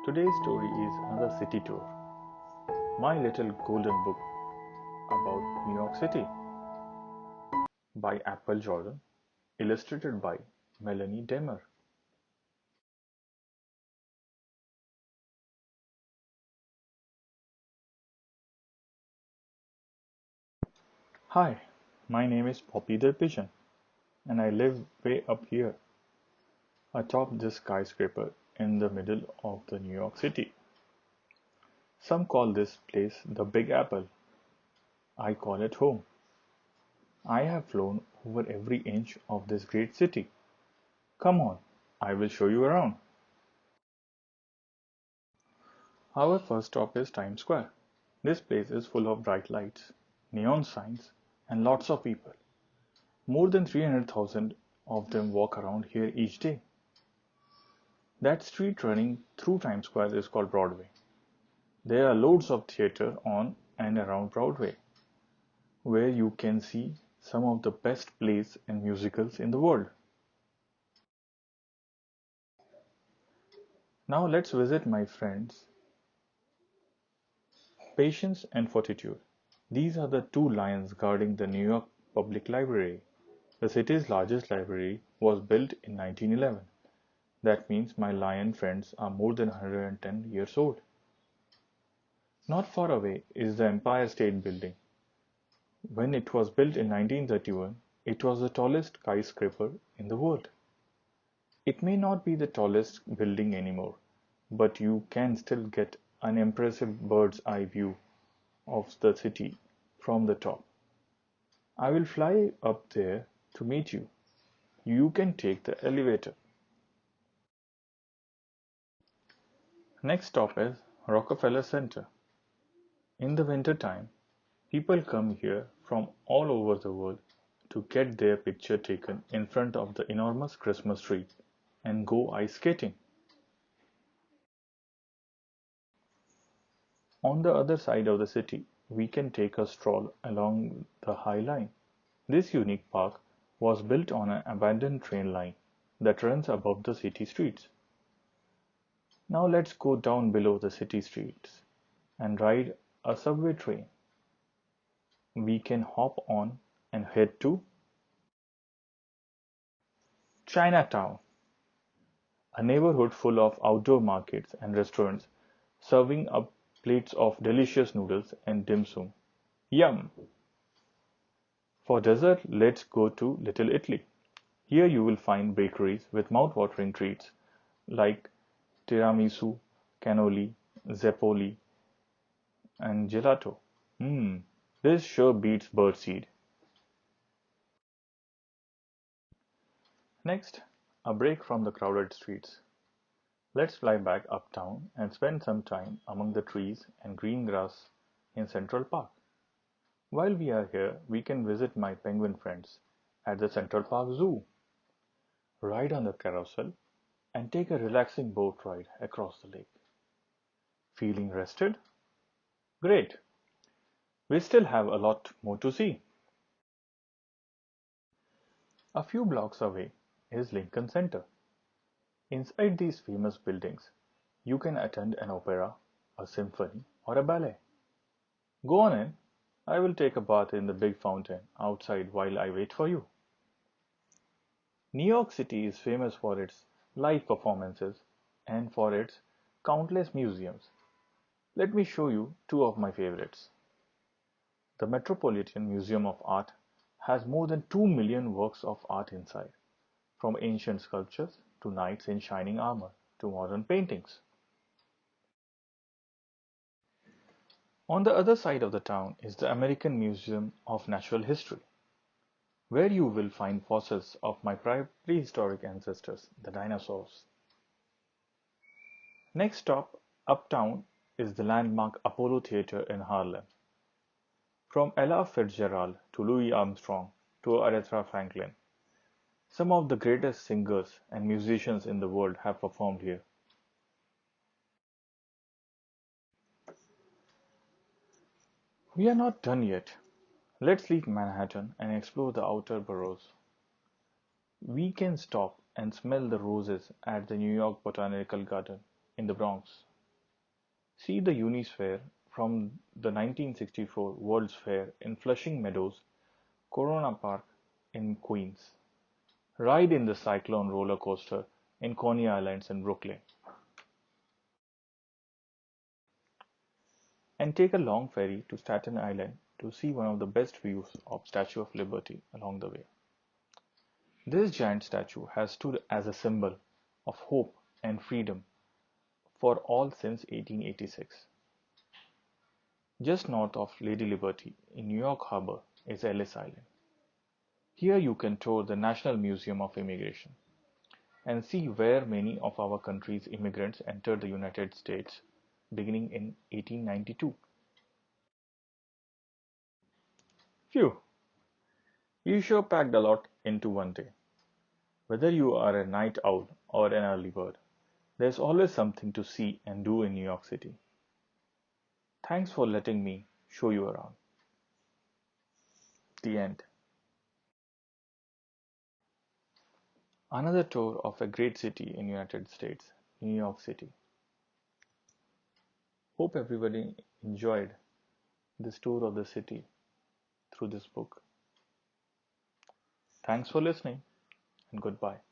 Today's story is another city tour. My Little Golden Book about New York City by Apple Jordan, illustrated by Melanie Demmer. Hi, my name is Poppy the Pigeon, and I live way up here, atop this skyscraper in the middle of the New York City. Some call this place the Big Apple. I call it home. I have flown over every inch of this great city. Come on, I will show you around. Our first stop is Times Square. This place is full of bright lights, neon signs, and lots of people. More than 300,000 of them walk around here each day. That street running through Times Square is called Broadway. There are loads of theater on and around Broadway, where you can see some of the best plays and musicals in the world. Now let's visit my friends Patience and Fortitude. These are the two lions guarding the New York Public Library. The city's largest library was built in 1911. That means my lion friends are more than 110 years old. Not far away is the Empire State Building. When it was built in 1931, it was the tallest skyscraper in the world. It may not be the tallest building anymore, but you can still get an impressive bird's eye view of the city from the top. I will fly up there to meet you. You can take the elevator. Next stop is Rockefeller Center. In the winter time, people come here from all over the world to get their picture taken in front of the enormous Christmas tree and go ice skating. On the other side of the city, we can take a stroll along the High Line. This unique park was built on an abandoned train line that runs above the city streets. Now let's go down below the city streets and ride a subway train. We can hop on and head to Chinatown, a neighborhood full of outdoor markets and restaurants serving up plates of delicious noodles and dim sum. Yum! For dessert, let's go to Little Italy. Here you will find bakeries with mouth-watering treats like tiramisu, cannoli, zeppoli, and gelato. This sure beats birdseed. Next, a break from the crowded streets. Let's fly back uptown and spend some time among the trees and green grass in Central Park. While we are here, we can visit my penguin friends at the Central Park Zoo, ride on the carousel, and take a relaxing boat ride across the lake. Feeling rested? Great! We still have a lot more to see. A few blocks away is Lincoln Center. Inside these famous buildings, you can attend an opera, a symphony, or a ballet. Go on in. I will take a bath in the big fountain outside while I wait for you. New York City is famous for its live performances and for its countless museums. Let me show you two of my favorites. The Metropolitan Museum of Art has more than 2 million works of art inside, from ancient sculptures to knights in shining armor to modern paintings. On the other side of the town is the American Museum of Natural History, where you will find fossils of my prehistoric ancestors, the dinosaurs. Next stop, uptown, is the landmark Apollo Theater in Harlem. From Ella Fitzgerald to Louis Armstrong to Aretha Franklin, some of the greatest singers and musicians in the world have performed here. We are not done yet. Let's leave Manhattan and explore the outer boroughs. We can stop and smell the roses at the New York Botanical Garden in the Bronx. See the Unisphere from the 1964 World's Fair in Flushing Meadows, Corona Park in Queens. Ride in the Cyclone roller coaster in Coney Islands in Brooklyn. And take a long ferry to Staten Island to see one of the best views of Statue of Liberty along the way. This giant statue has stood as a symbol of hope and freedom for all since 1886. Just north of Lady Liberty in New York Harbor is Ellis Island. Here you can tour the National Museum of Immigration and see where many of our country's immigrants entered the United States beginning in 1892. Phew, you sure packed a lot into one day. Whether you are a night owl or an early bird, there's always something to see and do in New York City. Thanks for letting me show you around. The end. Another tour of a great city in United States, New York City. Hope everybody enjoyed this tour of the city through this book. Thanks for listening and goodbye.